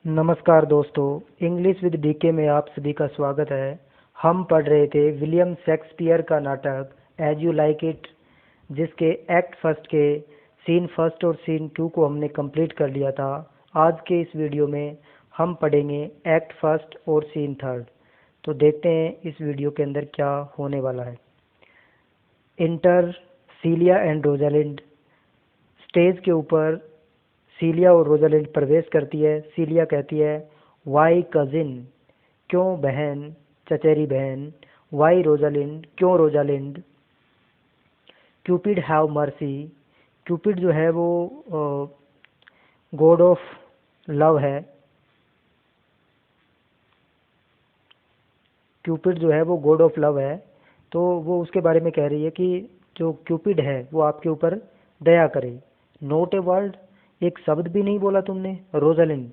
नमस्कार दोस्तों, English with DK में आप सभी का स्वागत है। हम पढ़ रहे थे विलियम शेक्सपियर का नाटक एज यू लाइक इट, जिसके एक्ट फर्स्ट के सीन फर्स्ट और सीन टू को हमने कंप्लीट कर लिया था। आज के इस वीडियो में हम पढ़ेंगे एक्ट फर्स्ट और सीन थर्ड। तो देखते हैं इस वीडियो के अंदर क्या होने वाला है। Inter cilia and Rosalind. Stage के ऊपर सीलिया और रोजालिंड प्रवेश करती है। सीलिया कहती है, वाई कजिन, क्यों बहन, चचेरी बहन। वाई रोजालिंड, क्यों Rosalind. Cupid have mercy. Cupid जो है वो गॉड ऑफ लव है। क्यूपिड जो है वो गॉड ऑफ लव है। तो वो उसके बारे में कह रही है कि जो क्यूपिड है वो आपके ऊपर दया करे। नोट ए वर्ड, एक शब्द भी नहीं बोला तुमने। Rosalind,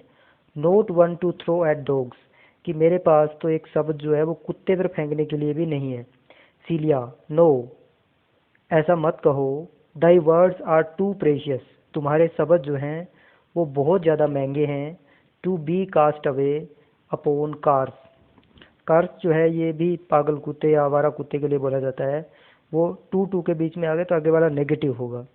not one to throw at dogs, कि मेरे पास तो एक शब्द जो है वो कुत्ते पर फेंकने के लिए भी नहीं है। सीलिया, नो, ऐसा मत कहो। Thy words are too precious, तुम्हारे शब्द जो हैं वो बहुत ज़्यादा महंगे हैं। To be cast away upon curs. Curs जो है ये भी पागल कुत्ते या आवारा कुत्ते के लिए बोला जाता है। वो टू टू के बीच में आ गए तो आगे वाला नेगेटिव होगा,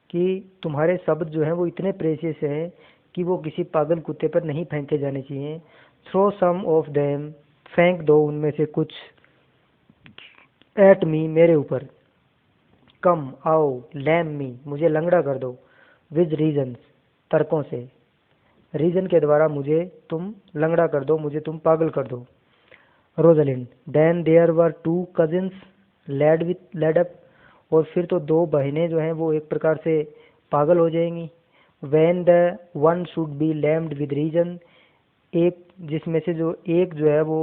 कि तुम्हारे शब्द जो हैं वो इतने प्रेशियस हैं कि वो किसी पागल कुत्ते पर नहीं फेंके जाने चाहिए। थ्रो सम ऑफ देम, फेंक दो उनमें से कुछ। एट मी, मेरे ऊपर। कम, आओ। लैम मी, मुझे लंगड़ा कर दो। विद रीजन्स, तर्कों से। रीजन के द्वारा मुझे तुम लंगड़ा कर दो, मुझे तुम पागल कर दो। Rosalind, then there were two cousins laid up, और फिर तो दो बहनें जो हैं वो एक प्रकार से पागल हो जाएंगी। When the one should be lamed with reason, एक जिसमें से जो एक जो है वो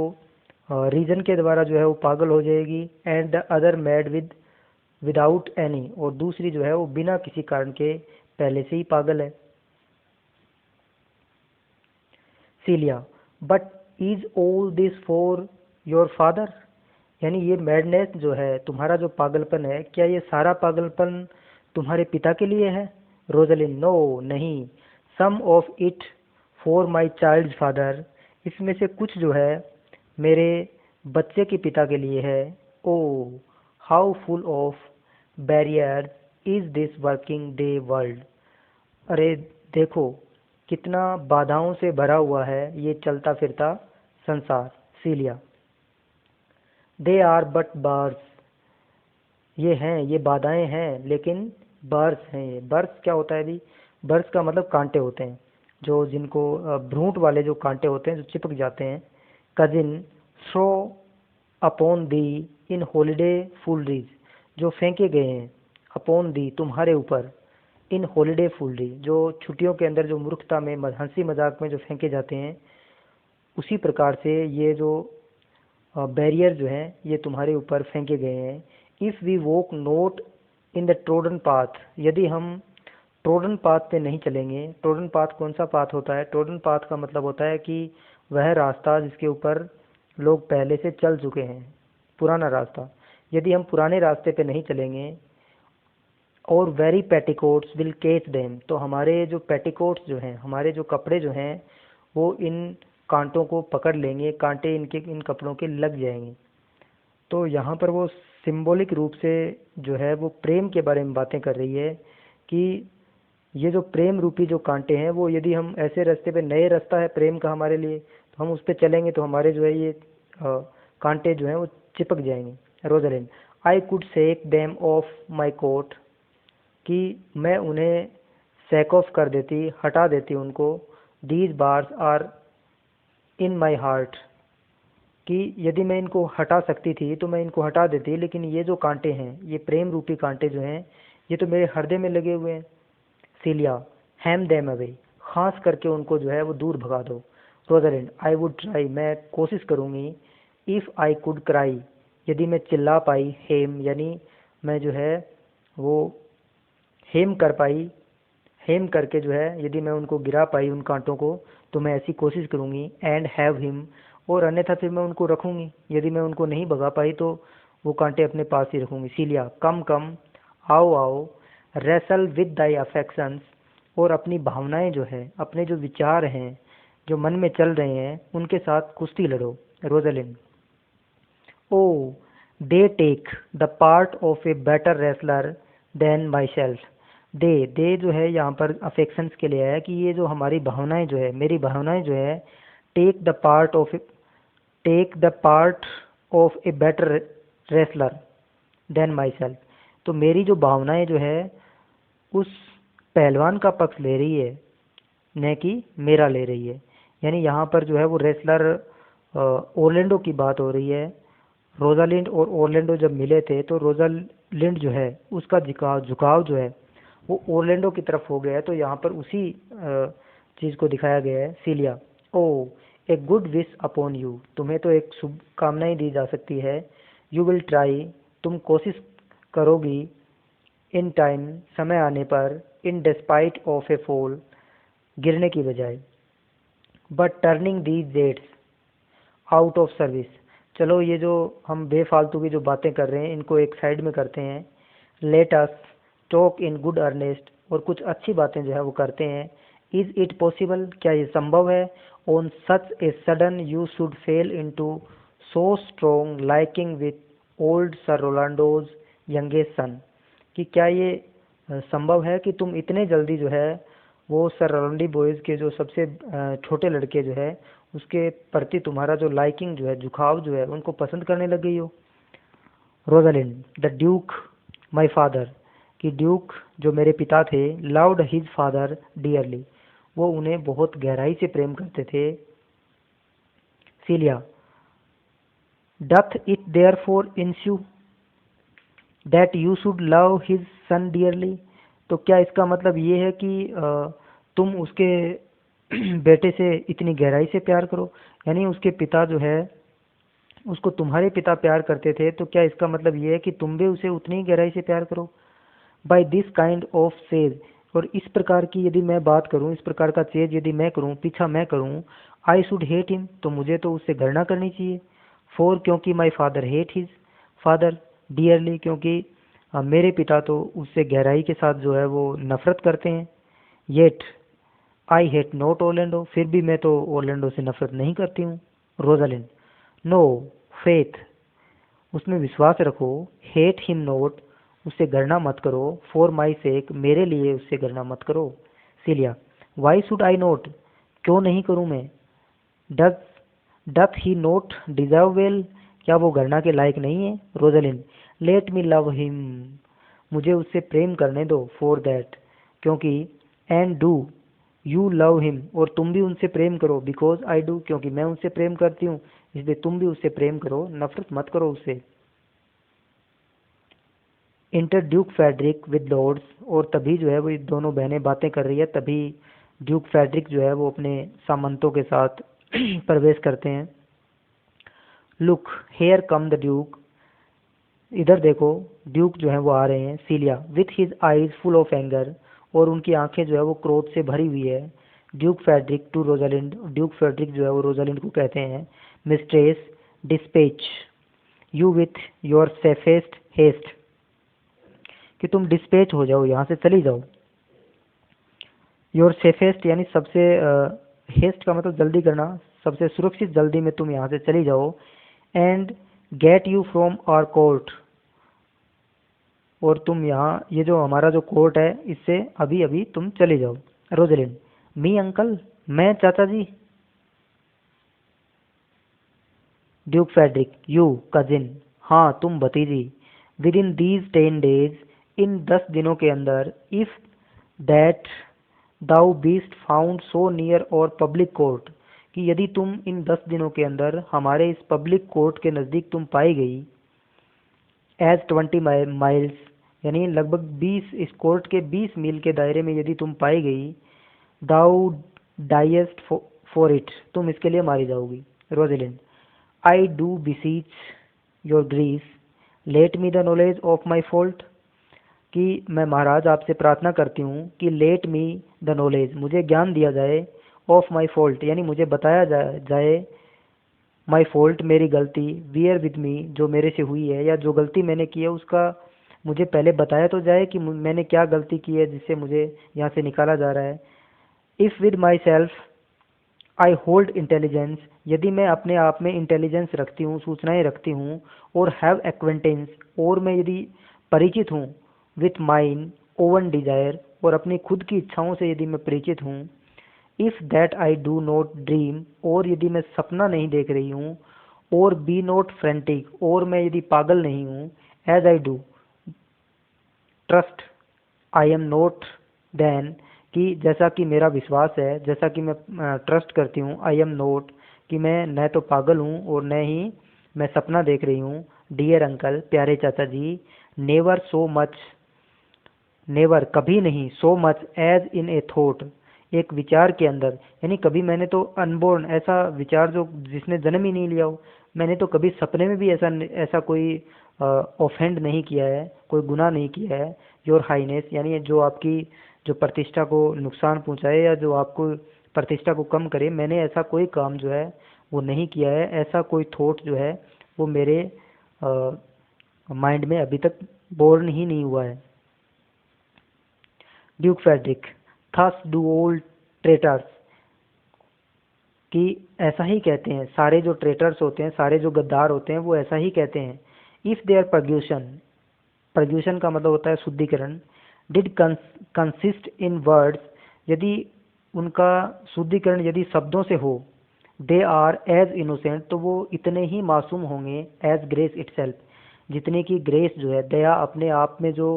रीजन के द्वारा जो है वो पागल हो जाएगी। And the other mad without any, और दूसरी जो है वो बिना किसी कारण के पहले से ही पागल है। Celia, but is all this for your father, यानी ये मैडनेस जो है, तुम्हारा जो पागलपन है, क्या ये सारा पागलपन तुम्हारे पिता के लिए है। रोजलिन, नो, नहीं। Some of it for my child father, इसमें से कुछ जो है मेरे बच्चे के पिता के लिए है। O how full of barriers is this working day world, अरे देखो कितना बाधाओं से भरा हुआ है ये चलता फिरता संसार। सीलिया, दे आर बट बार्स, ये बाधाएं हैं लेकिन बर्स हैं। ये बर्स क्या होता है अभी? बर्स का मतलब कांटे होते हैं, जो जिनको भ्रूण वाले जो कांटे होते हैं जो चिपक जाते हैं। Cousin, throw upon thee in holiday fooleries, जो फेंके गए हैं। अपॉन दी, तुम्हारे ऊपर। इन हॉलीडे फुलरी, जो छुट्टियों के अंदर जो मूर्खता में हंसी मजाक में जो फेंके जाते हैं, उसी प्रकार से ये जो बैरियर जो हैं ये तुम्हारे ऊपर फेंके गए हैं। If we walk not in the trodden paths, यदि हम ट्रोडन पाथ पे नहीं चलेंगे। ट्रोडन पाथ कौन सा पाथ होता है? ट्रोडन पाथ का मतलब होता है कि वह रास्ता जिसके ऊपर लोग पहले से चल चुके हैं, पुराना रास्ता। यदि हम पुराने रास्ते पे नहीं चलेंगे, और वेरी पेटिकोट्स विल केच देम, तो हमारे जो पेटिकोट्स जो हैं, हमारे जो कपड़े जो हैं वो इन कांटों को पकड़ लेंगे, कांटे इनके इन कपड़ों के लग जाएंगे। तो यहाँ पर वो सिंबॉलिक रूप से जो है वो प्रेम के बारे में बातें कर रही है, कि ये जो प्रेम रूपी जो कांटे हैं वो, यदि हम ऐसे रास्ते पे, नए रास्ता है प्रेम का हमारे लिए, तो हम उस पर चलेंगे तो हमारे जो है ये कांटे जो हैं वो चिपक जाएंगे। Rosalind, I could shake them off my coat, कि मैं उन्हें सैक ऑफ कर देती, हटा देती उनको। These burs are in my heart, कि यदि मैं इनको हटा सकती थी तो मैं इनको हटा देती, लेकिन ये जो कांटे हैं, ये प्रेम रूपी कांटे जो हैं, ये तो मेरे हृदय में लगे हुए हैं। सीलिया, हैम देम अवे, खास करके उनको जो है वो दूर भगा दो। रोजलिंड, आई वुड ट्राई, मैं कोशिश करूँगी। इफ़ आई कुड क्राई, यदि मैं चिल्ला पाई। हेम, यानी मैं जो है वो हेम कर पाई, हेम करके जो है यदि मैं उनको गिरा पाई उन कांटों को, तो मैं ऐसी कोशिश करूँगी। एंड हैव हिम, और अन्यथा फिर मैं उनको रखूँगी। यदि मैं उनको नहीं भगा पाई तो वो कांटे अपने पास ही रखूँगी। सीलिया, कम कम, आओ आओ। रेसल विद दाई अफेक्शंस, और अपनी भावनाएं जो है, अपने जो विचार हैं, जो मन में चल रहे हैं, उनके साथ कुश्ती लड़ो। Rosalind, O they take the part of a better wrestler than myself. They जो है यहाँ पर अफेक्शंस के लिए है कि ये जो हमारी भावनाएं जो है, मेरी भावनाएं जो है, take the part of take the part of a better wrestler than myself. तो मेरी जो भावनाएं जो है उस पहलवान का पक्ष ले रही है, न कि मेरा ले रही है। यानी यहाँ पर जो है वो रेसलर ओरलैंडो की बात हो रही है। रोजालिंड और ओरलैंडो जब मिले थे तो रोजालिंड जो है उसका झुकाव झुकाव जो है वो ओरलैंडो की तरफ हो गया है। तो यहाँ पर उसी चीज़ को दिखाया गया है। Celia, O a good wish upon you. तुम्हें तो एक शुभकामनाएं दी जा सकती है। यू विल ट्राई, तुम कोशिश करोगी। इन टाइम, समय आने पर। In despite of a fall, गिरने की बजाय। But turning these dates out of service. चलो ये जो हम बेफालतू की जो बातें कर रहे हैं इनको एक साइड में करते हैं। Let us talk in good earnest, और कुछ अच्छी बातें जो है वो करते हैं। इज इट पॉसिबल, क्या ये संभव है। On such a sudden you should fall into so strong liking with old Sir Rowland's youngest son. कि क्या ये संभव है कि तुम इतने जल्दी जो है वो सर रोलंडी बॉयज के जो सबसे छोटे लड़के जो है उसके प्रति तुम्हारा जो लाइकिंग जो है, झुकाव जो है, उनको पसंद करने लग गई हो। Rosalind, the Duke my father, कि ड्यूक जो मेरे पिता थे, लव्ड हिज फादर डियरली, वो उन्हें बहुत गहराई से प्रेम करते थे। Celia, doth it therefore ensue that you should love his son dearly. तो क्या इसका मतलब ये है कि तुम उसके बेटे से इतनी गहराई से प्यार करो। यानी उसके पिता जो है उसको तुम्हारे पिता प्यार करते थे, तो क्या इसका मतलब ये है कि तुम भी उसे उतनी ही गहराई से प्यार करो। By this kind of chase, और इस प्रकार की यदि मैं बात करूं, इस प्रकार का चेज यदि मैं करूं, पीछा मैं करूं, आई शुड हेट हिम, तो मुझे तो उससे घृणा करनी चाहिए। फॉर, क्योंकि my father hate his father dearly, क्योंकि मेरे पिता तो उससे गहराई के साथ जो है वो नफरत करते हैं। Yet I hate not Orlando, फिर भी मैं तो ओरलैंडो से नफरत नहीं करती हूँ। रोजालिन, नो फेथ, उसमें विश्वास रखो। हेट हिम नोट, उससे घृणा मत करो। फॉर माई सेक, मेरे लिए उससे घृणा मत करो। Celia, why should I not, क्यों नहीं करूं मैं। Does doth he not deserve well, क्या वो घृणा के लायक नहीं है। Rosalind, let me love him, मुझे उससे प्रेम करने दो। फॉर दैट, क्योंकि। And do you love him, और तुम भी उनसे प्रेम करो। बिकॉज आई डू, क्योंकि मैं उनसे प्रेम करती हूँ, इसलिए तुम भी उससे प्रेम करो, नफरत मत करो उससे। Enter Duke Frederick with lords, और तभी जो है वो दोनों बहनें बातें कर रही है, तभी ड्यूक फेडरिक जो है वो अपने सामंतों के साथ प्रवेश करते हैं। Look here come the duke, इधर देखो, ड्यूक जो है वो आ रहे हैं। Celia, with his eyes full of anger, और उनकी आंखें जो है वो क्रोध से भरी हुई है। Duke Frederick to Rosalind, Duke Frederick जो है वो रोजालिंड को कहते हैं। Mistress, dispatch you with your safest haste, कि तुम डिस्पैच हो जाओ, यहाँ से चली जाओ। योर सेफेस्ट यानी सबसे, हेस्ट का मतलब जल्दी करना, सबसे सुरक्षित जल्दी में तुम यहाँ से चली जाओ। And get you from our court, और तुम यहाँ, ये जो हमारा जो कोर्ट है, इससे अभी अभी तुम चले जाओ। रोजलिन, मी अंकल, मैं चाचा जी। ड्यूक फेडरिक, यू कजिन, हाँ तुम भतीजी। विद इन दीज 10 डेज, इन 10 दिनों के अंदर। If that thou beest found so near our public court, कि यदि तुम इन 10 दिनों के अंदर हमारे इस पब्लिक कोर्ट के नज़दीक तुम पाई गई। एज 20 माइल्स, यानी लगभग 20, इस कोर्ट के 20 मील के दायरे में यदि तुम पाई गई। दाउ डाइएस्ट फॉर इट, तुम इसके लिए मारी जाओगी। Rosalind, I do beseech your grace let me the knowledge of my fault, कि मैं महाराज आपसे प्रार्थना करती हूँ कि लेट मी द नॉलेज, मुझे ज्ञान दिया जाए। ऑफ माई फॉल्ट, यानी मुझे बताया जाए। माई फॉल्ट, मेरी गलती। वियर विद मी, जो मेरे से हुई है या जो गलती मैंने की है उसका मुझे पहले बताया तो जाए कि मैंने क्या गलती की है जिससे मुझे यहाँ से निकाला जा रहा है। If with my self I hold intelligence, यदि मैं अपने आप में इंटेलिजेंस रखती हूँ, सूचनाएं रखती हूँ, और हैव एक्वेंटेंस, और मैं यदि परिचित हूँ, विथ माइन ओवन डिजायर, और अपनी खुद की इच्छाओं से यदि मैं परिचित हूँ, if that I do not dream, और यदि मैं सपना नहीं देख रही हूँ, और बी नॉट फ्रेंटिक, और मैं यदि पागल नहीं हूँ, as I do trust I am not then, कि जैसा कि मेरा विश्वास है, जैसा कि मैं ट्रस्ट करती हूँ, आई एम नोट, कि मैं न तो पागल हूँ और न ही मैं सपना देख रही हूँ। डियर अंकल, प्यारे चाचा जी, नेवर सो मच, नेवर कभी नहीं, so much as in a thought, एक विचार के अंदर, यानी कभी मैंने तो अनबोर्न, ऐसा विचार जो जिसने जन्म ही नहीं लिया हो, मैंने तो कभी सपने में भी ऐसा ऐसा कोई ऑफेंड नहीं किया है, कोई गुनाह नहीं किया है। योर हाइनेस, यानी जो आपकी जो प्रतिष्ठा को नुकसान पहुंचाए या जो आपको प्रतिष्ठा को कम करे, मैंने ऐसा कोई काम जो है वो नहीं किया है, ऐसा कोई थॉट जो है वो मेरे माइंड में अभी तक बोर्न ही नहीं हुआ है। Duke Frederick, thus do all traitors, कि ऐसा ही कहते हैं सारे जो ट्रेटर्स होते हैं, सारे जो गद्दार होते हैं, वो ऐसा ही कहते हैं। इफ देयर पर्ग्यूशन, पर्ग्यूशन का मतलब होता है शुद्धिकरण, डिड कंसिस्ट इन वर्ड्स, यदि उनका शुद्धिकरण यदि शब्दों से हो, दे आर एज इनोसेंट, तो वो इतने ही मासूम होंगे, एज ग्रेस इटसेल्फ, जितने की ग्रेस जो है, दया अपने आप में जो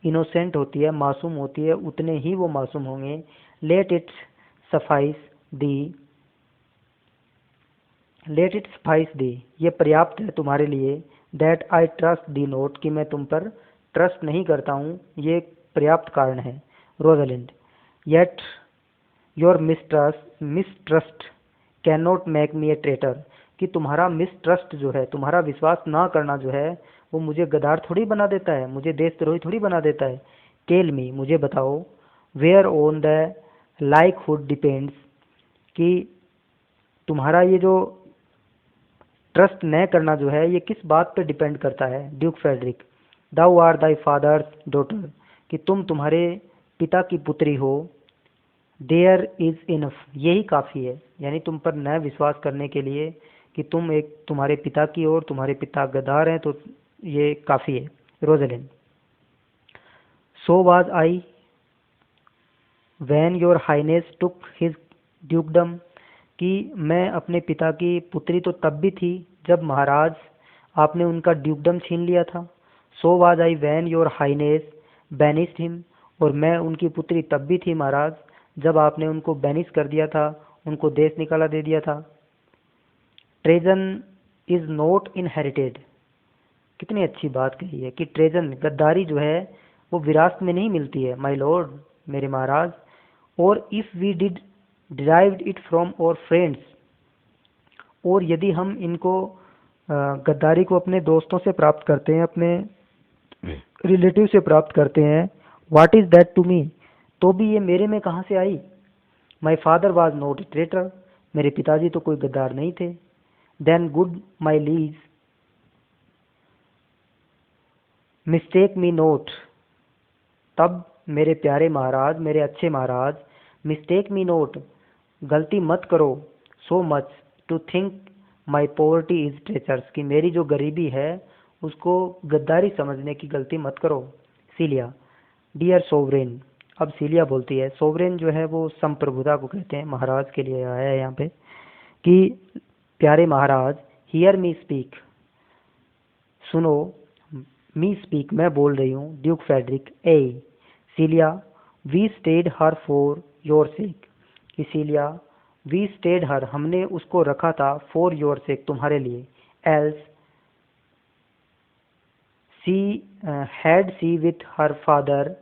इनोसेंट होती है, मासूम होती है, उतने ही वो मासूम होंगे। Let it suffice thee, let it suffice thee, ये पर्याप्त है तुम्हारे लिए। That I trust thee not, कि मैं तुम पर ट्रस्ट नहीं करता हूँ, ये एक पर्याप्त कारण है। Rosalind, yet your mistrust can not make me A traitor, कि तुम्हारा मिसट्रस्ट जो है, तुम्हारा विश्वास ना करना जो है, वो मुझे गद्दार थोड़ी बना देता है, मुझे देशद्रोही थोड़ी बना देता है। टेल मी, मुझे बताओ, where on the likelihood depends, कि तुम्हारा ये जो ट्रस्ट न करना जो है ये किस बात पर डिपेंड करता है। Duke Frederick, thou art thy father's daughter, कि तुम तुम्हारे पिता की पुत्री हो। देयर इज इनफ, यही काफ़ी है, यानी तुम पर न विश्वास करने के लिए कि तुम एक तुम्हारे पिता की और तुम्हारे पिता गद्दार हैं, तो ये काफ़ी है। Rosalind, so was I when your highness took his dukedom, कि मैं अपने पिता की पुत्री तो तब भी थी जब महाराज आपने उनका ड्यूकडम छीन लिया था। So was I when your highness banished him, और मैं उनकी पुत्री तब भी थी महाराज जब आपने उनको बैनिश कर दिया था, उनको देश निकाला दे दिया था। ट्रेजन इज नॉट इनहेरिटेड, कितनी अच्छी बात कही है कि ट्रेजन, गद्दारी जो है वो विरासत में नहीं मिलती है, माय लॉर्ड, मेरे महाराज। और if we did derived it from our friends, और यदि हम इनको गद्दारी को अपने दोस्तों से प्राप्त करते हैं, अपने रिलेटिव से प्राप्त करते हैं, what is that to me, तो भी ये मेरे में कहाँ से आई। My father was not a traitor, मेरे पिताजी तो कोई गद्दार नहीं थे। Then good my liege mistake me not, तब मेरे प्यारे महाराज, मेरे अच्छे महाराज, मिस्टेक मी नोट, गलती मत करो, so much to think my poverty is treacherous, कि मेरी जो गरीबी है उसको गद्दारी समझने की गलती मत करो। सीलिया, डियर सोवरेन, अब सीलिया बोलती है, सोवरेन जो है वो संप्रभुता को कहते हैं, महाराज के लिए आया है यहाँ पे, कि प्यारे महाराज, हियर मी स्पीक, सुनो, मी स्पीक, मैं बोल रही हूँ। Duke Frederick, ay Celia, we stayed her for your sake, इसीलिया, वी स्टेड हर, हमने उसको रखा था, फॉर योर सेक, तुम्हारे लिए। Else she had she with her father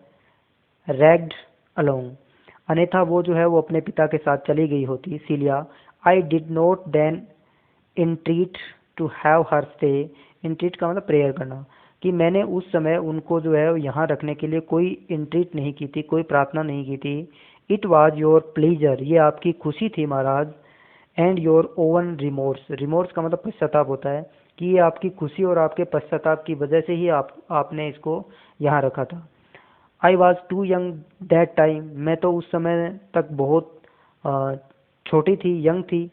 ragged along, अन्यथा वो जो है वो अपने पिता के साथ चली गई होती। Celia, I did not then entreat to have her stay, entreat का मतलब प्रेयर करना, कि मैंने उस समय उनको जो है यहाँ रखने के लिए कोई इंट्रीट नहीं की थी, कोई प्रार्थना नहीं की थी। इट वॉज योर प्लीजर, ये आपकी खुशी थी महाराज। And your own remorse, remorse का मतलब पश्चाताप होता है, कि ये आपकी खुशी और आपके पश्चाताप की वजह से ही आपने इसको यहाँ रखा था। I was too young that time, मैं तो उस समय तक बहुत छोटी थी, यंग थी,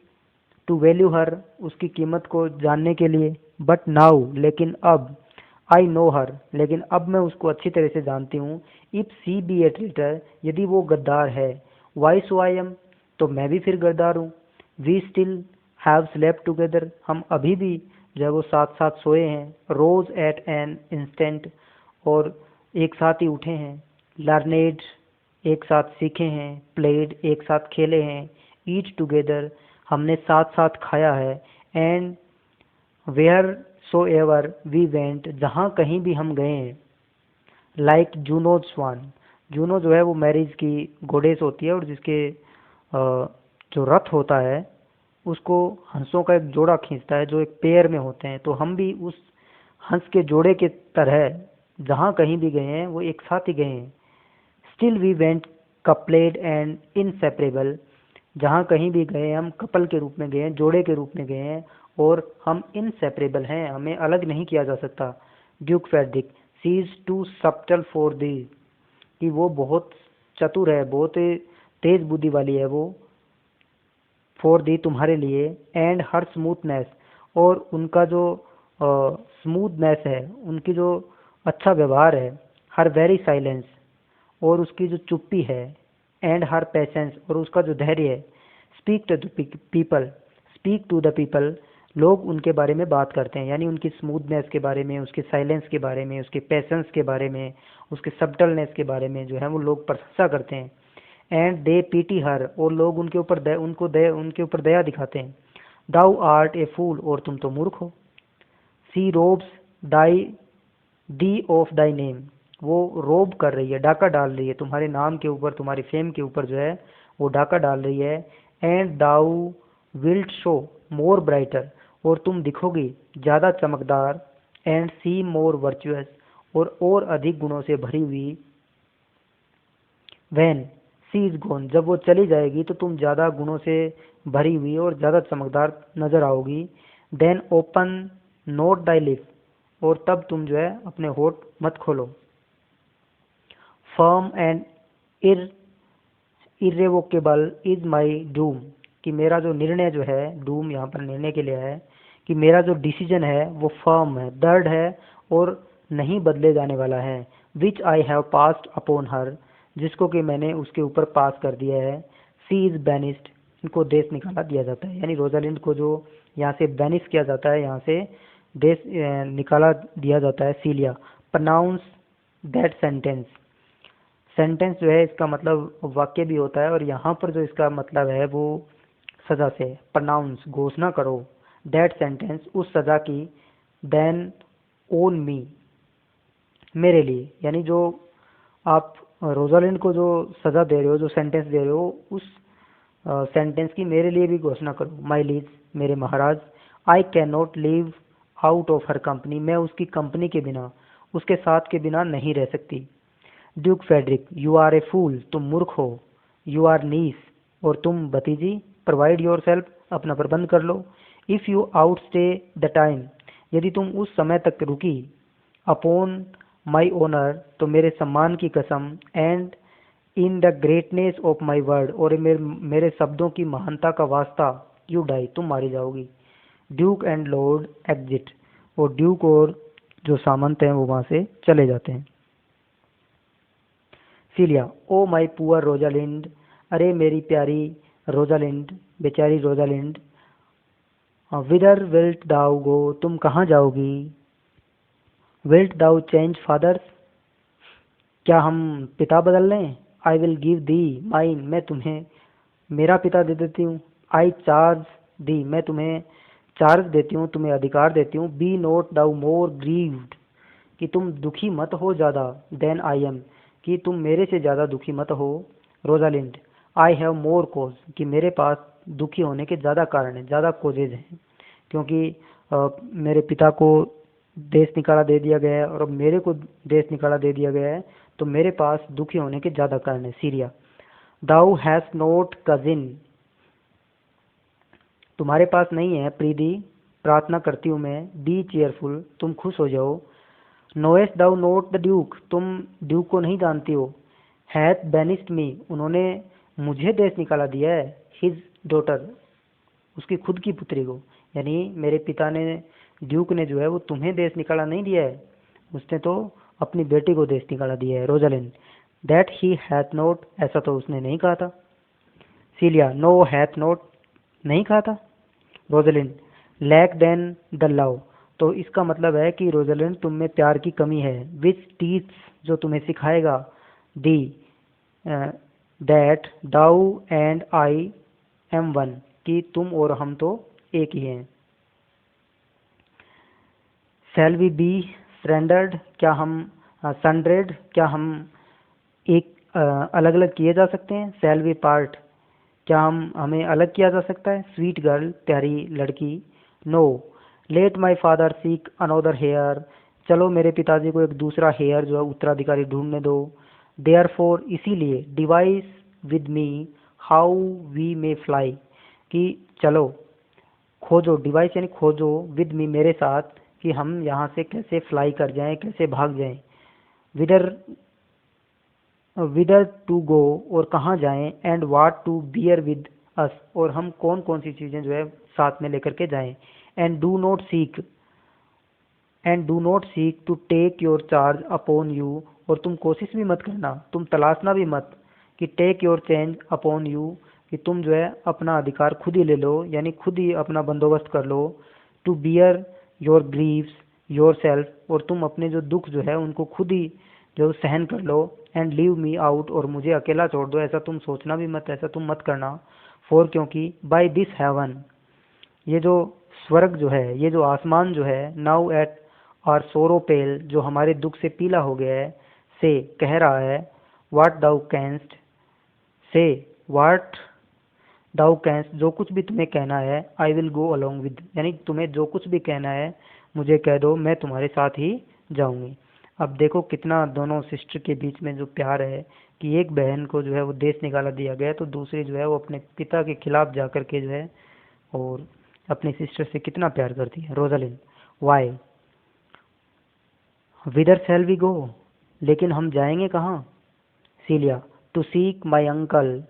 टू वैल्यू हर, उसकी कीमत को जानने के लिए, बट नाउ, लेकिन अब, आई नो हर, लेकिन अब मैं उसको अच्छी तरह से जानती हूँ। If she be a traitor, यदि वो गद्दार है, वाई सो आई एम, तो मैं भी फिर गद्दार हूँ। We still have slept together, हम अभी भी जो है वो साथ साथ सोए हैं। रोज एट एन इंस्टेंट, और एक साथ ही उठे हैं। लर्नेड, एक साथ सीखे हैं। प्लेड, एक साथ खेले हैं। ईट टुगेदर, हमने साथ साथ खाया है। And wheresoever we went, जहाँ कहीं भी हम गए हैं। लाइक जूनो स्वान, जूनो जो है वो मैरिज की गोडेस होती है, और जिसके जो रथ होता है उसको हंसों का एक जोड़ा खींचता है जो एक पेयर में होते हैं। तो हम भी उस हंस के जोड़े के तरह जहाँ कहीं भी गए हैं वो एक साथ ही गए हैं। Still we went coupled and inseparable, जहाँ कहीं भी गए हम कपल के रूप में गए हैं, जोड़े के रूप में गए हैं, और हम इनसेपरेबल हैं, हमें अलग नहीं किया जा सकता। Duke Frederick, she is too subtle for thee, कि वो बहुत चतुर है, बहुत तेज बुद्धि वाली है वो, फॉर दी, तुम्हारे लिए। एंड हर स्मूथनेस, और उनका जो स्मूथनेस है, उनकी जो अच्छा व्यवहार है। हर वेरी साइलेंस, और उसकी जो चुप्पी है। एंड हर पेशेंस, और उसका जो धैर्य है। Speak to the people, speak to the people, लोग उनके बारे में बात करते हैं, यानी उनकी स्मूथनेस के बारे में, उसके साइलेंस के बारे में, उसके पेशेंस के बारे में, उसके सब्टलनेस के बारे में जो है वो लोग प्रशंसा करते हैं। एंड दे पीटी हर, और लोग उनके ऊपर दया दिखाते हैं। दाउ आर्ट ए फूल, और तुम तो मूर्ख हो। She robs thy thee of thy name, वो रोब कर रही है, डाका डाल रही है तुम्हारे नाम के ऊपर, तुम्हारी फेम के ऊपर जो है वो डाका डाल रही है। And thou wilt show more brighter, और तुम दिखोगी ज़्यादा चमकदार। एंड सी मोर वर्चुअस, और अधिक गुणों से भरी हुई। वैन सी इज गोन, जब वो चली जाएगी तो तुम ज़्यादा गुणों से भरी हुई और ज़्यादा चमकदार नजर आओगी। Then open not thy lip, और तब तुम जो है अपने होठ मत खोलो। Firm and irrevocable is my doom, कि मेरा जो निर्णय जो है, डूम यहाँ पर निर्णय के लिए है, कि मेरा जो डिसीजन है वो फर्म है, दृढ़ है, और नहीं बदले जाने वाला है। Which I have passed upon her, जिसको कि मैंने उसके ऊपर पास कर दिया है। सी इज बैनिस्ड, इनको देश निकाला दिया जाता है, यानी रोजालिंड को जो यहाँ से बैनिश किया जाता है, यहाँ से देश निकाला दिया जाता है। सीलिया, प्रनाउंस दैट सेंटेंस, सेंटेंस जो है इसका मतलब वाक्य भी होता है, और यहाँ पर जो इसका मतलब है वो सजा से। प्रनाउंस, घोषणा करो। दैट सेंटेंस, उस सजा की। देन ओन मी, मेरे लिए, यानी जो आप रोजालिंड को जो सजा दे रहे हो, जो सेंटेंस दे रहे हो, उस सेंटेंस की मेरे लिए भी घोषणा करो। माई लीज, मेरे महाराज। I cannot live out of her company, मैं उसकी कंपनी के बिना, उसके साथ के बिना नहीं रह सकती। Duke Friedrich, you R A फूल, तुम मूर्ख हो। यू आर नीस, और तुम भतीजी। प्रोवाइड योर सेल्फ, अपना प्रबंध कर लो। इफ़ यू आउटस्टे द टाइम, यदि तुम उस समय तक रुकी। अपॉन माई ओनर, तो मेरे सम्मान की कसम। And in the greatness of my word, और मेरे शब्दों की महानता का वास्ता। यू डाई, तुम मारी जाओगी। ड्यूक एंड लॉर्ड एग्जिट, और ड्यूक और जो सामंत हैं वो वहां से चले जाते हैं। सीलिया, ओ माई पुअर रोजालिंड, अरे मेरी प्यारी रोजालिंड, बेचारी रोजालिंड। विदर विल्ट दाउ गो, तुम कहाँ जाओगी। विल्ट दाउ चेंज फादर्स, क्या हम पिता बदल लें। I will give the mine, मैं तुम्हें मेरा पिता दे देती हूँ। आई चार्ज दी, मैं तुम्हें चार्ज देती हूँ, तुम्हें अधिकार देती हूँ। बी नोट दाउ मोर ग्रीव्ड, कि तुम दुखी मत हो ज़्यादा। देन आई एम, कि तुम मेरे से ज़्यादा दुखी मत हो। रोजालिंड, आई हैव मोर कोज, कि मेरे पास दुखी होने के ज़्यादा कारण हैं, ज़्यादा कोजेज हैं, क्योंकि मेरे पिता को देश निकाला दे दिया गया है, और अब मेरे को देश निकाला दे दिया गया है, तो मेरे पास दुखी होने के ज़्यादा कारण है। Celia, thou hast not cousin, तुम्हारे पास नहीं है प्रीति प्रार्थना करती हूँ मैं, बी चेयरफुल, तुम खुश हो जाओ। Knowest thou not the duke, तुम ड्यूक को नहीं जानती हो। हैथ बेनिस्ड मी, उन्होंने मुझे देश निकाला दिया है। हिज डॉटर, उसकी खुद की पुत्री को, यानी मेरे पिता ने, ड्यूक ने जो है वो तुम्हें देश निकाला नहीं दिया है, उसने तो अपनी बेटी को देश निकाला दिया है। Rosalind, that he hath note, ऐसा तो उसने नहीं कहा था। सीलिया, नो हैथ नोट, नहीं कहा था। Rosalind, lack then the love, तो इसका मतलब है कि रोजालिंड तुम में प्यार की कमी है। विच टीच, जो तुम्हें सिखाएगा। Thee, that thou and I am one, कि तुम और हम तो एक ही हैं। शैल वी बी सरेंडर्ड, क्या हम सनड्रेड, क्या हम एक अलग अलग किए जा सकते हैं। शैल वी पार्ट, क्या हम हमें अलग किया जा सकता है। स्वीट गर्ल, प्यारी लड़की। No, let my father seek another heir, चलो मेरे पिताजी को एक दूसरा हेयर जो है उत्तराधिकारी ढूंढने दो। देयर फोर, इसीलिए। Devise with me how we may fly, कि चलो खोजो, डिवाइस यानी खोजो, विद मी मेरे साथ, कि हम यहाँ से कैसे फ्लाई कर जाएं, कैसे भाग जाएं। विदर, विदर टू गो, और कहाँ जाएं। And what to bear with us, और हम कौन कौन सी चीज़ें जो है साथ में लेकर के जाएं। And do not seek, and do not seek to take your charge upon you, और तुम कोशिश भी मत करना, तुम तलाशना भी मत कि take your change upon you, कि तुम जो है अपना अधिकार खुद ही ले लो, यानी खुद ही अपना बंदोबस्त कर लो। To bear your grieves yourself, और तुम अपने जो दुख जो है उनको खुद ही जो सहन कर लो। एंड लीव मी आउट, और मुझे अकेला छोड़ दो, ऐसा तुम सोचना भी मत, ऐसा तुम मत करना। फॉर, क्योंकि बाय दिस हेवन, ये जो स्वर्ग जो है, ये जो आसमान जो है, नाउ एट और सोरो पेल, जो हमारे दुख से पीला हो गया है, से कह रहा है। वाट दाउ कैंस्ट, से वाट दाउ कैंस्ट, जो कुछ भी तुम्हें कहना है। I will go along with, यानी तुम्हें जो कुछ भी कहना है मुझे कह दो, मैं तुम्हारे साथ ही जाऊंगी। अब देखो कितना दोनों सिस्टर के बीच में जो प्यार है, कि एक बहन को जो है वो देश निकाला दिया गया, तो दूसरी जो है वो अपने पिता के खिलाफ जाकर के जो है और अपनी सिस्टर से कितना प्यार करती है। Rosalind, why, whither shall we go, लेकिन हम जाएंगे कहाँ। Celia, to seek my uncle,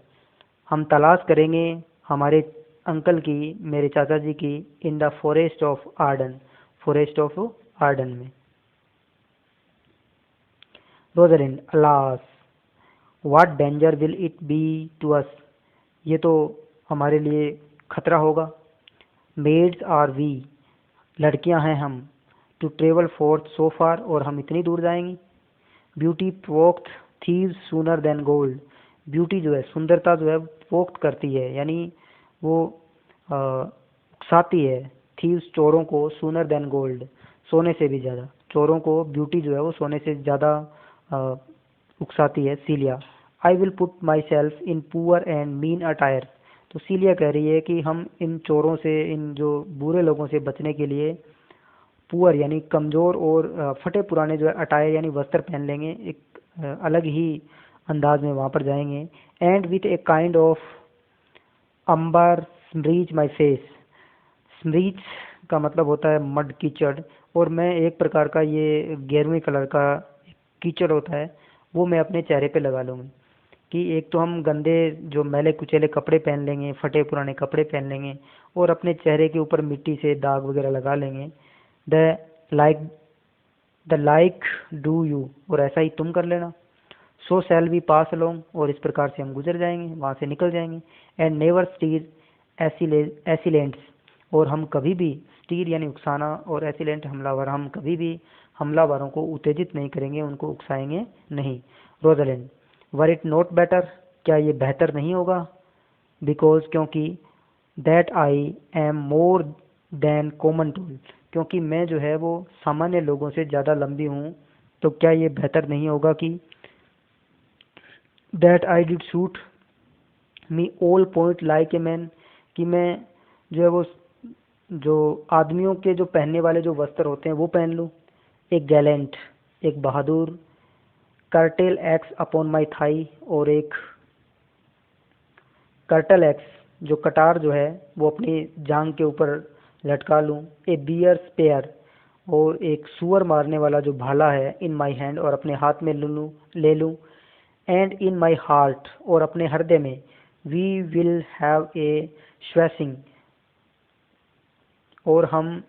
हम तलाश करेंगे हमारे अंकल की, मेरे चाचा जी की। In the forest of Arden, forest of Arden में। Rosalind, alas, what danger will it be to us, ये तो हमारे लिए खतरा होगा। मेड्स आर वी, लड़कियां हैं हम। To travel forth so far, और हम इतनी दूर जाएंगी। Beauty provoked thieves sooner than gold, beauty जो है, सुंदरता जो है पोक्त करती है, यानी वो उकसाती है। थीव्स, चोरों को। सूनर देन गोल्ड, सोने से भी ज़्यादा। चोरों को ब्यूटी जो है वो सोने से ज़्यादा उकसाती है। Celia, I will put myself in poor and mean attire, तो सीलिया कह रही है कि हम इन चोरों से, इन जो बुरे लोगों से बचने के लिए पुअर यानी कमज़ोर और फटे पुराने जो है अटायर यानी वस्त्र पहन लेंगे, एक अलग ही अंदाज में वहाँ पर जाएंगे। And with a kind of umber smirch my face, smirch का मतलब होता है मड, कीचड़, और मैं एक प्रकार का ये गेरुए कलर का कीचड़ होता है वो मैं अपने चेहरे पे लगा लूँगी। कि एक तो हम गंदे जो मैले कुचेले कपड़े पहन लेंगे, फटे पुराने कपड़े पहन लेंगे, और अपने चेहरे के ऊपर मिट्टी से दाग वगैरह लगा लेंगे। The like, the like do you, और ऐसा ही तुम कर लेना। सो शैल वी पास अलोंग, और इस प्रकार से हम गुजर जाएंगे, वहाँ से निकल जाएंगे। एंड नेवर स्टीर एसिलेंट्स, और हम कभी भी, स्टीर यानी उकसाना और एसिलेंट हमलावर, हम कभी भी हमलावरों को उत्तेजित नहीं करेंगे, उनको उकसाएंगे नहीं। Rosalind, were it not better, क्या ये बेहतर नहीं होगा। बिकॉज, क्योंकि। That I am more than common tool, क्योंकि मैं जो है वो सामान्य लोगों से ज़्यादा लंबी हूँ, तो क्या ये बेहतर नहीं होगा कि। That I did shoot me all point like a man, कि मैं जो है वो जो आदमियों के जो पहनने वाले जो वस्त्र होते हैं वो पहन लूँ। एक गैलेंट, एक बहादुर। Curtle axe upon my thigh, और एक कर्टल एक्स जो कटार जो है वो अपनी जांग के ऊपर लटका लूँ, ए बियर स्पेयर और एक सुअर मारने वाला जो भाला है, इन माई हैंड और अपने हाथ में ले लूँ, एंड इन माई हार्ट और अपने हृदय में, वी विल हैव ए स्वैसिंग और हम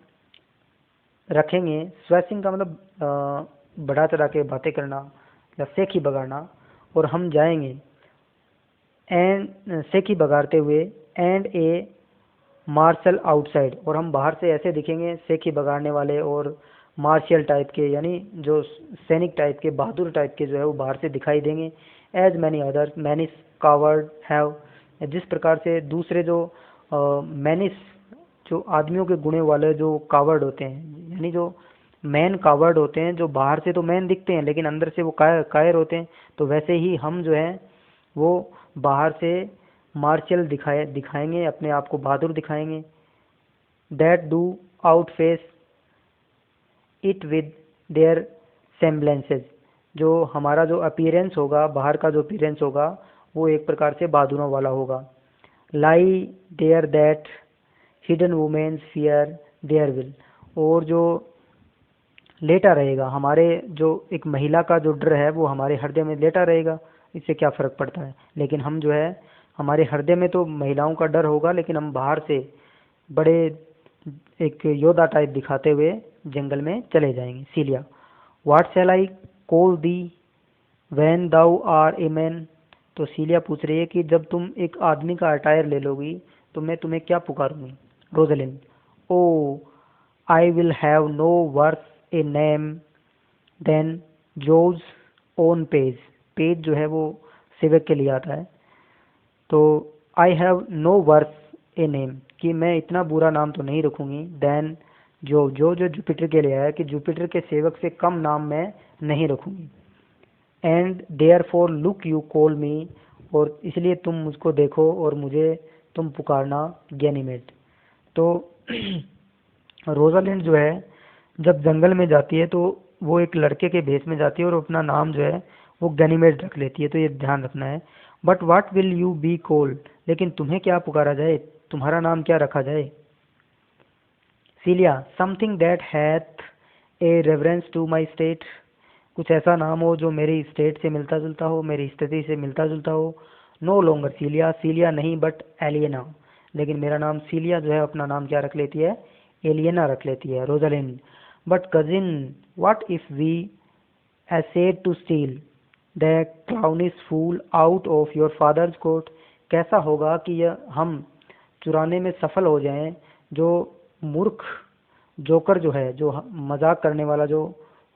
रखेंगे। स्वैसिंग का मतलब बढ़ा चढ़ा के बातें करना या सेखी बगाड़ना। और हम जाएंगे एंड सेखी बगाड़ते हुए, एंड ए मार्शल आउटसाइड और हम बाहर से ऐसे दिखेंगे सेखी बगाड़ने वाले और मार्शियल टाइप के, यानी जो सैनिक टाइप के, बहादुर टाइप के जो है वो बाहर से दिखाई देंगे। As many others mannish cowards have, जिस प्रकार से दूसरे जो मैनिस जो आदमियों के गुणे वाले जो कावर्ड होते हैं, यानी जो मैन कावर्ड होते हैं, जो बाहर से तो मैन दिखते हैं लेकिन अंदर से वो कायर होते हैं, तो वैसे ही हम जो है वो बाहर से मार्शल दिखाएंगे, अपने आप को बहादुर दिखाएंगे। That do out face it with their semblances, जो हमारा जो अपीयरेंस होगा, बाहर का जो अपीयरेंस होगा वो एक प्रकार से बहादुरों वाला होगा। Lie there that hidden women's fear there will, और जो लेटा रहेगा, हमारे जो एक महिला का जो डर है वो हमारे हृदय में लेटा रहेगा। इससे क्या फ़र्क पड़ता है, लेकिन हम जो है हमारे हृदय में तो महिलाओं का डर होगा, लेकिन हम बाहर से बड़े एक योद्धा टाइप दिखाते हुए जंगल में चले जाएंगे। Celia, what shall I call thee when thou are a man, तो सीलिया पूछ रही है कि जब तुम एक आदमी का अटायर ले लोगी तो मैं तुम्हें क्या पुकारूंगी। Rosalind, O I will have no worth a name then Jove's own page, page जो है वो सेवक के लिए आता है, तो I have no worth a name, कि मैं इतना बुरा नाम तो नहीं रखूंगी, देन जो जुपिटर के लिए आया, कि जुपिटर के सेवक से कम नाम मैं नहीं रखूंगी। And therefore look you call me, और इसलिए तुम मुझको देखो और मुझे तुम पुकारना गैनीमेड। तो रोजालिंड जो है जब जंगल में जाती है तो वो एक लड़के के भेष में जाती है और अपना नाम जो है वो गैनीमेड रख लेती है, तो ये ध्यान रखना है। But what will you be called, लेकिन तुम्हें क्या पुकारा जाए, तुम्हारा नाम क्या रखा जाए। Celia, something that hath a reference to my state, कुछ ऐसा नाम हो जो मेरी स्टेट से मिलता जुलता हो, मेरी स्थिति से मिलता जुलता हो। नो लॉन्गर सीलिया, सीलिया नहीं बट एलियना, लेकिन मेरा नाम सीलिया जो है अपना नाम क्या रख लेती है, एलियना रख लेती है। Rosalind, but cousin what if we essayed to steal the clownish fool out of your father's coat, कैसा होगा कि यह हम चुराने में सफल हो जाएं जो मूर्ख जोकर जो है, जो मजाक करने वाला जो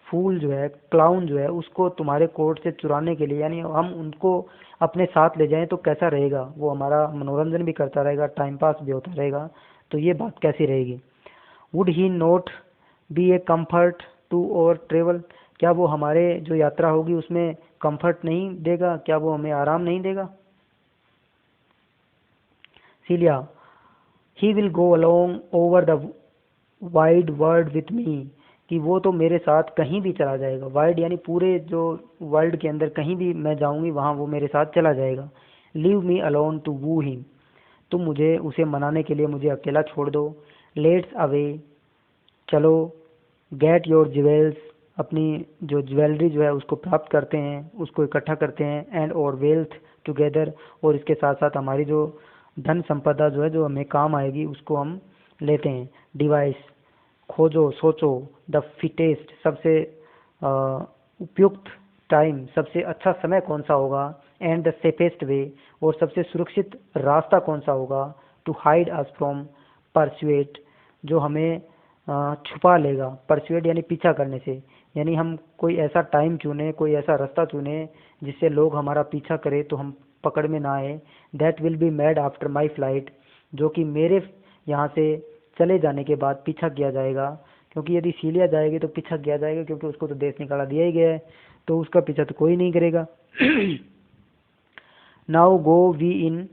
फूल जो है, क्लाउन जो है, उसको तुम्हारे कोर्ट से चुराने के लिए, यानी हम उनको अपने साथ ले जाएं तो कैसा रहेगा, वो हमारा मनोरंजन भी करता रहेगा, टाइम पास भी होता रहेगा, तो ये बात कैसी रहेगी। Would he not be a comfort to our travel, क्या वो हमारे जो यात्रा होगी उसमें कंफर्ट नहीं देगा, क्या वो हमें आराम नहीं देगा। Celia, he will go along over the wide world with me, कि वो तो मेरे साथ कहीं भी चला जाएगा, वाइड यानी पूरे जो वर्ल्ड के अंदर कहीं भी मैं जाऊंगी वहां वो मेरे साथ चला जाएगा। Leave me alone to woo him, तुम मुझे उसे मनाने के लिए मुझे अकेला छोड़ दो। लेट्स अवे, चलो। गेट योर ज्वेल्स, अपनी जो ज्वेलरी जो है उसको प्राप्त करते हैं, उसको इकट्ठा करते हैं। एंड और वेल्थ टुगेदर, और इसके साथ साथ हमारी जो धन संपदा जो है जो हमें काम आएगी उसको हम लेते हैं। डिवाइस, खोजो, सोचो। द फिटेस्ट, सबसे उपयुक्त टाइम, सबसे अच्छा समय कौन सा होगा। एंड द सेफेस्ट वे, और सबसे सुरक्षित रास्ता कौन सा होगा। To hide us from pursuit, जो हमें छुपा लेगा। परसुएट यानी पीछा करने से, यानी हम कोई ऐसा टाइम चुने, कोई ऐसा रास्ता चुने जिससे लोग हमारा पीछा करें तो हम पकड़ में ना आए। That will be made after my flight, जो कि मेरे यहाँ से चले जाने के बाद पीछा किया जाएगा, क्योंकि यदि सीलिया जाएगी तो पीछा किया जाएगा, क्योंकि उसको तो देश निकाला दिया ही गया है, तो उसका पीछा तो कोई नहीं करेगा। Now go we in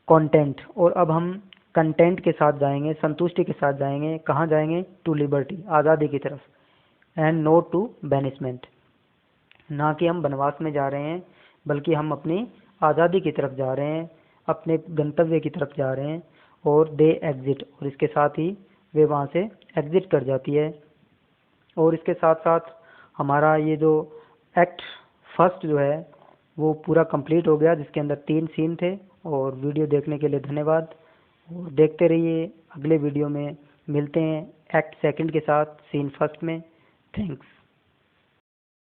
content, और अब हम कंटेंट के साथ जाएंगे, संतुष्टि के साथ जाएंगे। कहाँ जाएंगे, टू लिबर्टी, आज़ादी की तरफ। एंड नोट टू बैनिसमेंट, ना कि हम वनवास में जा रहे हैं बल्कि हम अपनी आज़ादी की तरफ जा रहे हैं, अपने गंतव्य की तरफ जा रहे हैं। और दे एग्जिट, और इसके साथ ही वे वहाँ से एग्जिट कर जाती है। और इसके साथ साथ हमारा ये जो एक्ट फर्स्ट जो है वो पूरा कंप्लीट हो गया, जिसके अंदर 3 सीन थे। और वीडियो देखने के लिए धन्यवाद, और देखते रहिए। अगले वीडियो में मिलते हैं एक्ट सेकंड के साथ, सीन फर्स्ट में। थैंक्स।